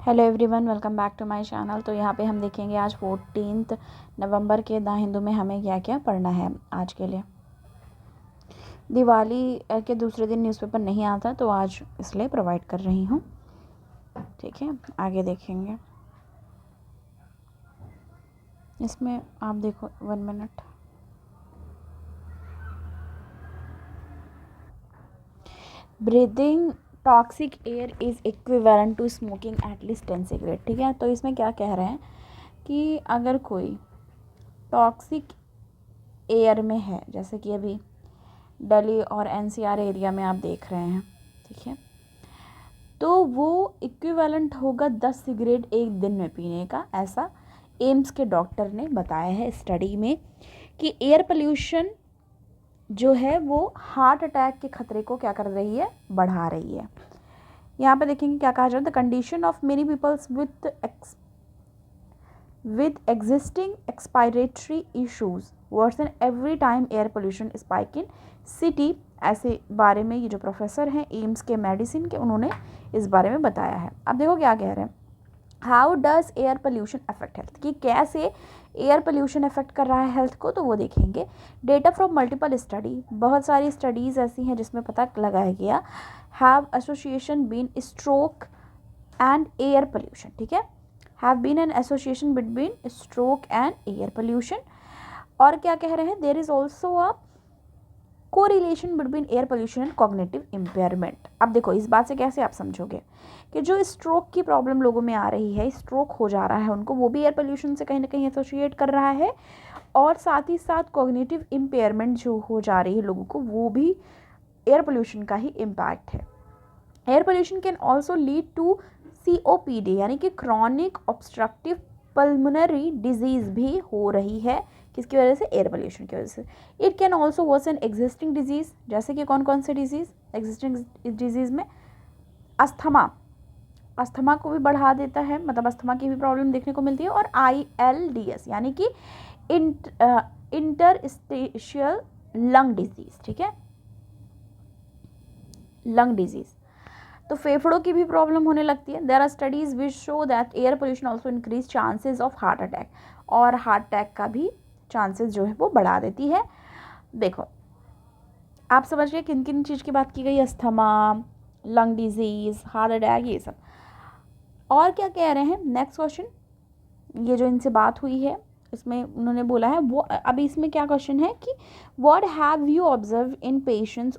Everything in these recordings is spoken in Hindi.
Hello everyone, welcome back to my channel. तो यहाँ पे हम देखेंगे आज 14 नवंबर के द हिंदू में हमें क्या क्या पढ़ना है आज के लिए। दिवाली के दूसरे दिन न्यूज़पेपर नहीं आता तो आज इसलिए प्रोवाइड कर रही हूँ। ठीक है, आगे देखेंगे। इसमें आप देखो 1 minute. Breathing toxic air is equivalent to smoking at least 10 cigarette. ठीक है, तो इसमें क्या कह रहे हैं कि अगर कोई टॉक्सिक एयर में है, जैसे कि अभी दिल्ली और एनसीआर एरिया में आप देख रहे हैं, ठीक है, तो वो इक्विवेलेंट होगा 10 सिगरेट एक दिन में पीने का। ऐसा एम्स के डॉक्टर ने बताया है स्टडी में कि एयर पोल्यूशन जो है वो हार्ट अटैक के खतरे को क्या कर रही है, बढ़ा रही है। यहाँ पे देखेंगे क्या कहा जाए, the condition of many peoples with existing expiratory issues worsen every time air pollution spike in city। ऐसे बारे में ये जो प्रोफेसर हैं एम्स के मेडिसिन के, उन्होंने इस बारे में बताया है। अब देखो क्या कह रहे हैं, how does air pollution affect health, कि कैसे एयर पोल्यूशन अफेक्ट कर रहा है हेल्थ को, तो वो देखेंगे। डेटा फ्रॉम मल्टीपल स्टडी, बहुत सारी स्टडीज़ ऐसी हैं जिसमें पता लगाया गया, have association been stroke and air pollution. ठीक है, have been an association between stroke and air pollution। और क्या कह रहे हैं, there is also a correlation between air pollution and cognitive impairment। अब देखो इस बात से कैसे आप समझोगे कि जो स्ट्रोक की प्रॉब्लम लोगों में आ रही है, स्ट्रोक हो जा रहा है उनको, वो भी एयर पोल्यूशन से कहीं ना कहीं एसोसिएट कर रहा है, और साथ ही साथ कॉग्निटिव इम्पेयरमेंट जो हो जा रही है लोगों को, वो भी एयर पोल्यूशन का ही इम्पैक्ट है। Air pollution can also lead to COPD यानी कि क्रॉनिक ऑब्स्ट्रक्टिव पल्मोनरी डिजीज़ भी हो रही है। किसकी वजह से, एयर पोल्यूशन की वजह से। It can also worsen existing disease, जैसे कि कौन कौन से डिजीज़, एग्जिस्टिंग डिजीज़ में अस्थमा को भी बढ़ा देता है, मतलब अस्थमा की भी प्रॉब्लम देखने को मिलती है। और ILDS यानी कि इंटरस्टिशियल लंग डिजीज़। ठीक है, लंग डिजीज़, तो फेफड़ों की भी प्रॉब्लम होने लगती है। There are studies which show that air pollution also increase chances of heart attack, और हार्ट अटैक का भी चांसेस जो है वो बढ़ा देती है। देखो आप समझिए किन किन चीज़ की बात की गई, asthma, lung disease, heart attack, ये सब। और क्या कह रहे हैं, नेक्स्ट क्वेश्चन, ये जो इनसे बात हुई है इसमें उन्होंने बोला है वो, अभी इसमें क्या क्वेश्चन है कि what have you observe in patient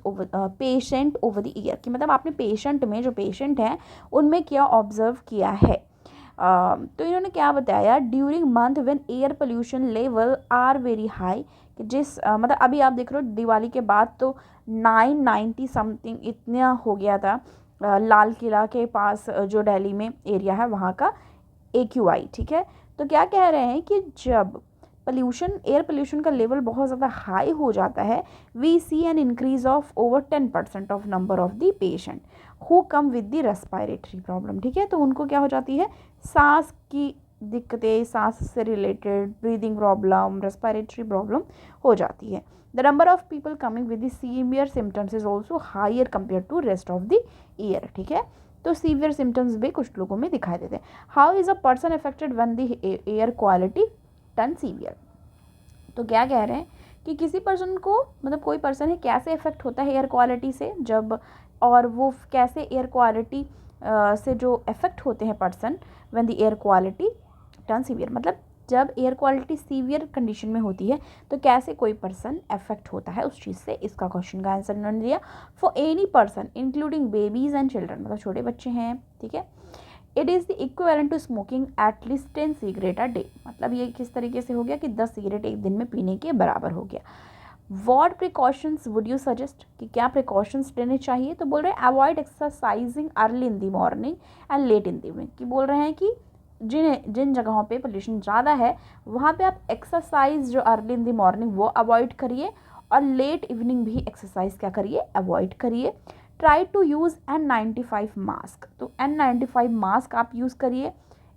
over the year, कि मतलब आपने पेशेंट में, जो पेशेंट हैं उनमें क्या ऑब्जर्व किया है। तो इन्होंने क्या बताया, during month when air pollution level are very high, कि जिस मतलब अभी आप देख रहे हो दिवाली के बाद तो 990 समथिंग इतना हो गया था लाल किला के पास जो दिल्ली में एरिया है वहाँ का AQI। ठीक है, तो क्या कह रहे हैं कि जब पोल्यूशन, एयर पोल्यूशन का लेवल बहुत ज़्यादा हाई हो जाता है, we see an increase of over 10% of number of the patient who come with the respiratory problem. ठीक है, तो उनको क्या हो जाती है, सांस की दिक्कतें, सांस से related breathing problem, respiratory problem हो जाती है। The number of people coming with the severe symptoms is also higher compare to rest of the year. ठीक है, तो सीवियर सिम्टम्स भी कुछ लोगों में दिखाई देते हैं। How is a person affected when the air quality turn severe, तो क्या कह रहे हैं कि किसी पर्सन को, मतलब कोई पर्सन है, कैसे इफेक्ट होता है एयर क्वालिटी से जब, और वो कैसे एयर क्वालिटी से जो इफेक्ट होते हैं person when the air quality turn severe, मतलब जब एयर क्वालिटी सीवियर कंडीशन में होती है तो कैसे कोई पर्सन अफेक्ट होता है उस चीज़ से। इसका क्वेश्चन का आंसर उन्होंने दिया, for any person including babies and children, मतलब छोटे बच्चे हैं। ठीक है, it is the equivalent to smoking at least 10 cigarette a day, मतलब ये किस तरीके से हो गया कि 10 सिगरेट एक दिन में पीने के बराबर हो गया। What precautions would you suggest, कि क्या प्रिकॉशंस लेने चाहिए, तो बोल रहे हैं avoid exercising early in the morning and let in the evening, कि बोल रहे हैं कि जिन जगहों पे पोल्यूशन ज़्यादा है वहाँ पे आप एक्सरसाइज जो अर्ली इन द मॉर्निंग वो अवॉइड करिए, और लेट इवनिंग भी एक्सरसाइज क्या करिए, अवॉइड करिए। Try to use N95 mask, तो N95 मास्क आप यूज़ करिए।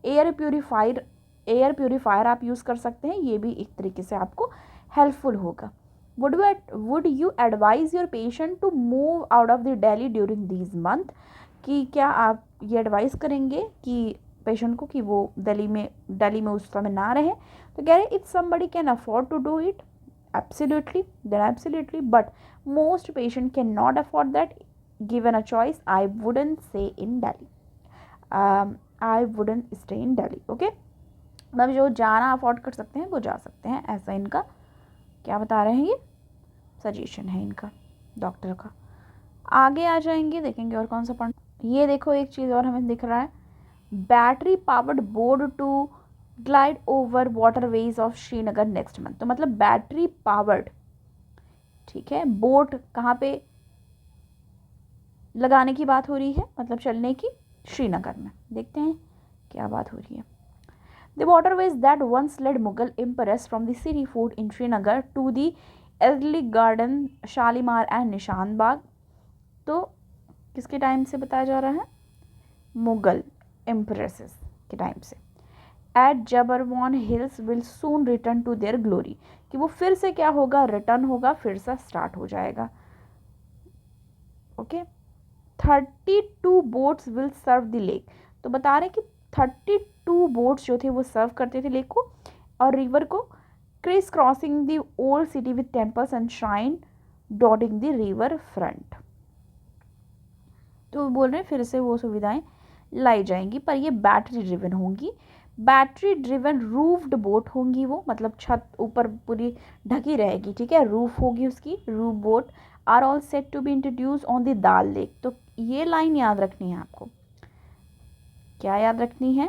एयर प्योरीफायर आप यूज़ कर सकते हैं, ये भी एक तरीके से आपको हेल्पफुल होगा। Would you advise your patient to move out of the Delhi during these month, कि क्या आप ये एडवाइस करेंगे कि पेशेंट को कि वो दिल्ली में उस समय ना रहे। तो कह रहे if somebody can afford to do it absolutely then absolutely, but most patient cannot afford that. Given a choice, I wouldn't stay in Delhi. I wouldn't stay in Delhi. Okay, मतलब जो जाना अफोर्ड कर सकते हैं वो जा सकते हैं, ऐसा इनका क्या बता रहे हैं, ये सजेशन है इनका डॉक्टर का। आगे आ जाएंगे, देखेंगे और कौन सा पॉइंट। ये देखो एक चीज़ और हमें दिख रहा है, battery powered board to glide over waterways of Srinagar next month. तो मतलब बैटरी पावर्ड, ठीक है, बोट कहाँ पे लगाने की बात हो रही है, मतलब चलने की, श्रीनगर में। देखते हैं क्या बात हो रही है। The waterways that once led Mughal emperors from the city fort in Srinagar to the early garden Shalimar and निशान बाग। तो किसके टाइम से बताया जा रहा है, मुगल एम्प्रेसेस के टाइम से। At Zabarwan hills will soon return to their glory, कि वो फिर से क्या होगा, रिटर्न होगा, फिर से स्टार्ट हो जाएगा। Okay, 32 boats will serve the lake. तो बता रहे कि 32 बोट्स जो थे वो सर्व करते थे लेक को और रिवर को, criss crossing the old city with temples and shrine dotting the river front. तो बोल रहे हैं फिर से वो सुविधाएं लाई जाएंगी, पर ये बैटरी ड्रिवन होंगी। बैटरी ड्रिवन रूफ्ड बोट होंगी वो, मतलब छत ऊपर पूरी ढकी रहेगी, ठीक है, रूफ होगी उसकी, roof boat. Are all set to be introduce on the Dal lake. तो ये लाइन याद रखनी है आपको, क्या याद रखनी है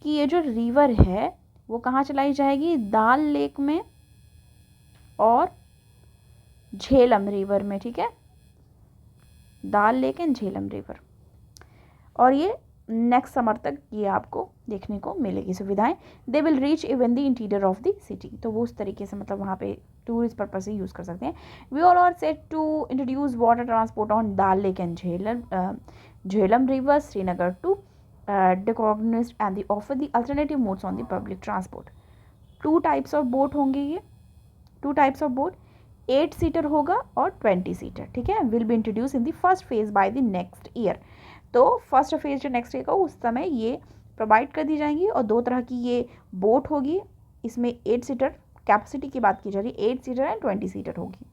कि ये जो रिवर है वो कहाँ चलाई जाएगी, दाल लेक में और झेलम रिवर में, ठीक है, दाल लेक एंड झेलम रिवर। और ये नेक्स्ट समर तक ये आपको देखने को मिलेगी सुविधाएं। They will reach even the interior of the city. तो वो उस तरीके से मतलब वहाँ पे टूरिस्ट पर्पज से यूज़ कर सकते हैं। We all are set to introduce water transport on Dal lake and Jhelum river Srinagar to decongest and the offer the alternative modes on the public transport. 2 types of boat होंगे, ये 2 टाइप्स ऑफ बोट, 8 सीटर होगा और 20 सीटर, ठीक है, will be introduce in the first phase by the next year. तो फर्स्ट फेज जो नेक्स्ट ईयर का उस समय ये प्रोवाइड कर दी जाएंगी। और 2 तरह की ये बोट होगी, इसमें 8 सीटर कैपेसिटी की बात की जा रही है, 8 सीटर एंड 20 सीटर होगी।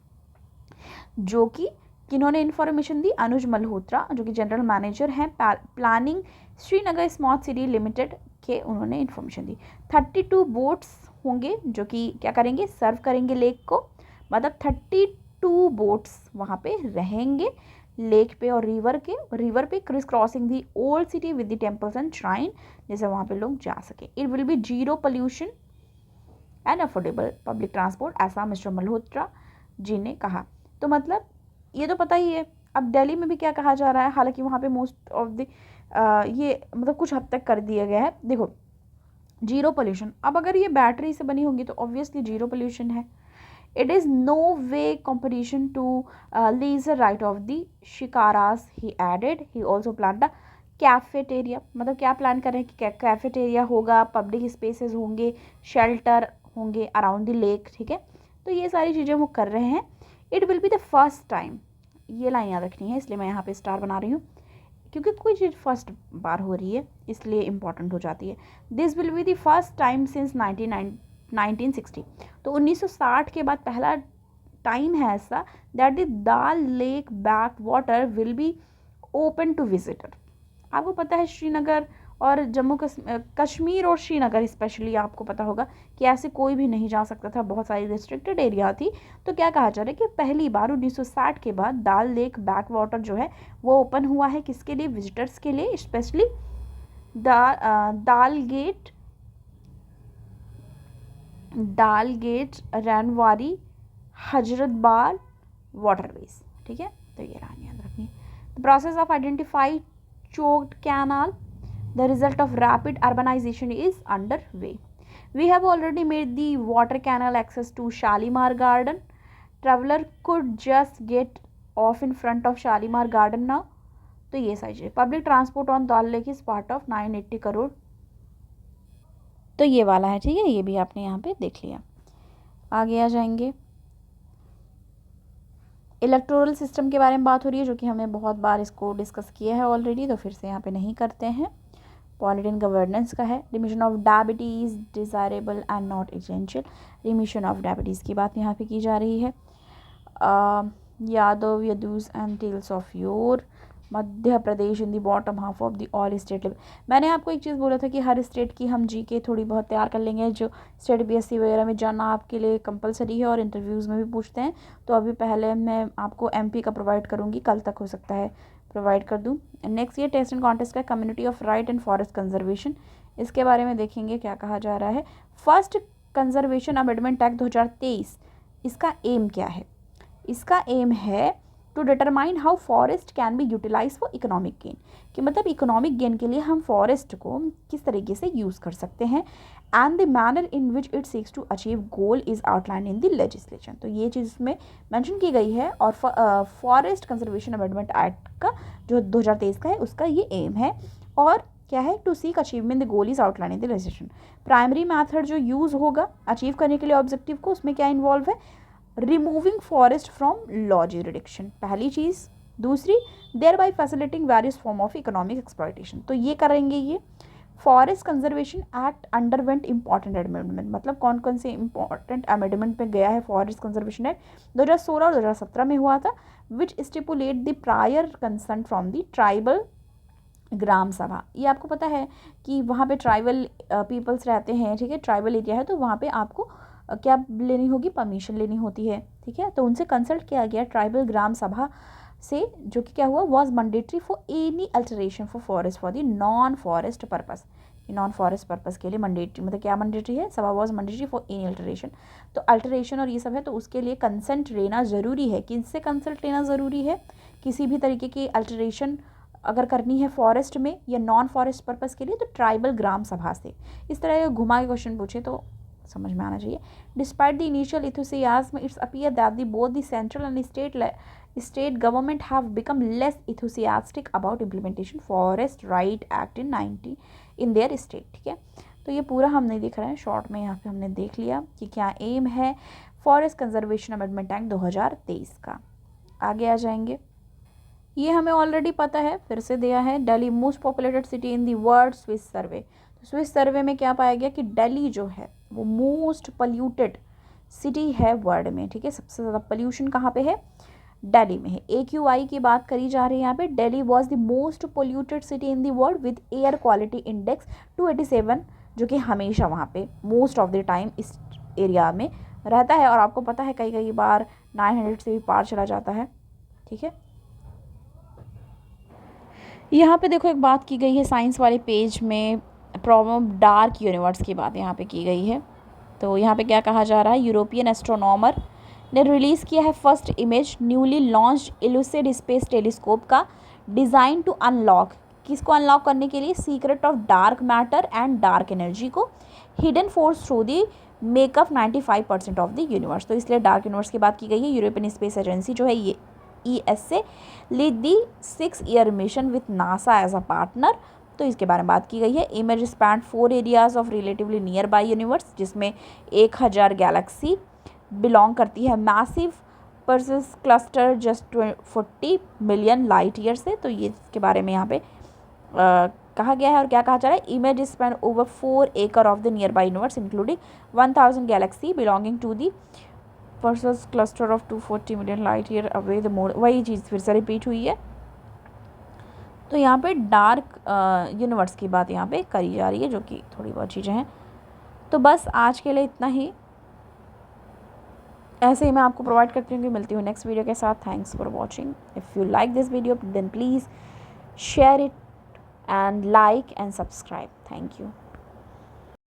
जो कि किन्होंने इन्फॉर्मेशन दी, अनुज मल्होत्रा जो कि जनरल मैनेजर हैं planning Srinagar smart city limited के, उन्होंने इन्फॉर्मेशन दी। 32 बोट्स होंगे जो कि क्या करेंगे, सर्व करेंगे लेक को, मतलब 32 बोट्स वहाँ पे रहेंगे लेक पे और रिवर पे crisscrossing the old city with the temples and shrine, जैसे वहाँ पे लोग जा सके। It will be zero pollution and affordable public transport, ऐसा मिस्टर मल्होत्रा जी ने कहा। तो मतलब ये तो पता ही है। अब दिल्ली में भी क्या कहा जा रहा है, हालांकि वहाँ पे मोस्ट ऑफ द ये मतलब कुछ हद तक कर दिया गया है। देखो जीरो पोल्यूशन, अब अगर ये बैटरी से बनी होगी तो ऑब्वियसली जीरो पोल्यूशन है। It is no way competition to leisure right of the shikaras, he added. He also planned a cafeteria, मतलब क्या प्लान कर रहे हैं कि कैफेटेरिया होगा, पब्लिक स्पेसेस होंगे, शेल्टर होंगे अराउंड द लेक, ठीक है। तो ये सारी चीज़ें वो कर रहे हैं। It will be the first time, ये लाइन याद रखनी है, इसलिए मैं यहाँ पे स्टार बना रही हूँ, क्योंकि कोई चीज़ फर्स्ट बार हो रही है इसलिए इम्पॉर्टेंट हो जाती है। This will be the first time since 1960। तो 1960 के बाद पहला टाइम है ऐसा that the Dal lake back water will be open to visitor. आपको पता है श्रीनगर और जम्मू कश्मीर और श्रीनगर स्पेशली आपको पता होगा कि ऐसे कोई भी नहीं जा सकता था, बहुत सारी रिस्ट्रिक्टेड एरिया थी। तो क्या कहा जा रहा है कि पहली बार 1960 के बाद दाल लेक बैक वाटर जो है वो ओपन हुआ है, किसके लिए, विजिटर्स के लिए, स्पेशली दाल गेट रैनवारी हजरतबाल वाटरवेज, ठीक है। तो ये लाइन याद रखनी है। The process of identify choked canal, the result of rapid urbanization is underway. We have already made the water canal access to Shalimar Garden. Traveler could just get off in front of Shalimar Garden now. तो ये सारी चीज़, public transport on Dal lake is part of 980 crore. तो ये वाला है, ठीक है, ये भी आपने यहाँ पे देख लिया। आगे आ जाएंगे, इलेक्टोरल सिस्टम के बारे में बात हो रही है, जो कि हमने बहुत बार इसको डिस्कस किया है ऑलरेडी, तो फिर से यहाँ पे नहीं करते हैं। पॉलिटी एंड गवर्नेंस का है। Remission of diabetes desirable and not essential, remission of diabetes की बात यहाँ पे की जा रही है। Yadav Yadus and tales of yore, Madhya Pradesh in the bottom half of the all state level. मैंने आपको एक चीज़ बोला था कि हर स्टेट की हम जीके थोड़ी बहुत तैयार कर लेंगे, जो स्टेट बीएससी वगैरह में जाना आपके लिए कंपलसरी है और इंटरव्यूज़ में भी पूछते हैं। तो अभी पहले मैं आपको एमपी का प्रोवाइड करूँगी, कल तक हो सकता है प्रोवाइड कर दूँ। नेक्स्ट ये टेस्ट एंड कॉन्टेस्ट का community of right and forest conservation, इसके बारे में देखेंगे क्या कहा जा रहा है। फर्स्ट कंजर्वेशन अमेंडमेंट एक्ट 2023, इसका एम क्या है? इसका एम है to determine how forest can be utilize for economic gain, कि मतलब इकोनॉमिक गेन के लिए हम फॉरेस्ट को किस तरीके से यूज़ कर सकते हैं। And the manner in which it seeks to achieve goal is outline in the legislation, तो ये चीज़ में मेंशन की गई है। और फॉरेस्ट कंजर्वेशन अमेंडमेंट एक्ट का जो 2023 का है उसका ये एम है। और क्या है? To seek achievement the goal is outline in the legislation. Primary method जो यूज़ होगा अचीव करने के लिए ऑब्जेक्टिव को, उसमें क्या इन्वॉल्व है? Removing forest from law jurisdiction, पहली चीज़। दूसरी, there by facilitating various form of economic exploitation, तो ये करेंगे ये। Forest conservation act underwent important amendment, मतलब कौन कौन से इंपॉर्टेंट अमेंडमेंट में गया है फॉरेस्ट कंजर्वेशन एक्ट 2016 और 2017 में हुआ था, which stipulate the prior consent from the tribal gram sabha. ये आपको पता है कि वहाँ पे ट्राइबल पीपल्स रहते हैं, ठीक है, ट्राइबल एरिया है, तो वहाँ पे आपको क्या लेनी होगी? परमिशन लेनी होती है, ठीक है। तो उनसे कंसल्ट किया गया ट्राइबल ग्राम सभा से, जो कि क्या हुआ? Was mandatory for any alteration for forest for the non forest purpose, non forest purpose के लिए मैंडेटरी, मतलब क्या मैंडेटरी है? सभा was mandatory for any alteration. तो अल्टरेशन और ये सब है, तो उसके लिए कंसेंट लेना ज़रूरी है। किससे कंसल्ट लेना ज़रूरी है? किसी भी तरीके की अल्टरेशन अगर करनी है फॉरेस्ट में या नॉन फॉरेस्ट पर्पस के लिए, तो ट्राइबल ग्राम सभा से। इस तरह घुमा के क्वेश्चन पूछे तो समझ में आना चाहिए। Despite the initial enthusiasm, it's appear that the both the central and state government have become less enthusiastic about implementation forest right act in their state, ठीक है। तो ये पूरा हम नहीं देख रहे हैं, शॉर्ट में यहाँ पे हमने देख लिया कि क्या एम है फॉरेस्ट कंजर्वेशन अमेंडमेंट एक्ट 2023 का। आगे आ जाएंगे, ये हमें ऑलरेडी पता है, फिर से दिया है। Delhi most populated city in the world, Swiss survey. तो स्विस सर्वे में क्या पाया गया कि दिल्ली जो है वो मोस्ट पोल्यूटेड सिटी है वर्ल्ड में, ठीक है। सबसे ज़्यादा पोल्यूशन कहाँ पे है? दिल्ली में है। AQI की बात करी जा रही है यहाँ पे। Delhi was the most polluted city in the world with air quality index 287, जो कि हमेशा वहाँ पे मोस्ट ऑफ द टाइम इस एरिया में रहता है। और आपको पता है कई कई बार 900 से भी पार चला जाता है, ठीक है। यहाँ पे देखो एक बात की गई है साइंस वाले पेज में, प्रॉब्लम डार्क यूनिवर्स की बात यहाँ पे की गई है। तो यहाँ पे क्या कहा जा रहा है? यूरोपियन एस्ट्रोनॉमर ने रिलीज़ किया है फर्स्ट इमेज न्यूली लॉन्च्ड इलुसिड स्पेस टेलीस्कोप का, डिज़ाइन टू अनलॉक, किसको अनलॉक करने के लिए? Secret of dark matter and dark energy को, hidden force through the makeup 95% of the universe. तो इसलिए डार्क यूनिवर्स की बात की गई है। यूरोपियन स्पेस एजेंसी जो है ये ESA lead the 6-year mission with NASA as a partner. तो इसके बारे में बात की गई है। Image span 4 areas of relatively nearby universe, जिसमें 1000 गैलेक्सी बिलोंग करती है massive Perseus cluster just 40 million light year से। तो ये इसके बारे में यहाँ पे कहा गया है। और क्या कहा जा रहा है? Image span over 4 acre of the nearby universe including 1000 galaxy belonging to the Perseus cluster of 240 million light year away the mode. वही चीज़ फिर से रिपीट हुई है। तो यहाँ पे डार्क यूनिवर्स की बात यहाँ पे करी जा रही है, जो कि थोड़ी बहुत चीज़ें हैं। तो बस आज के लिए इतना ही, ऐसे ही मैं आपको प्रोवाइड करती हूँ। मिलती हूँ नेक्स्ट वीडियो के साथ। Thanks for watching. If you like this video then please share it and like and subscribe. Thank you.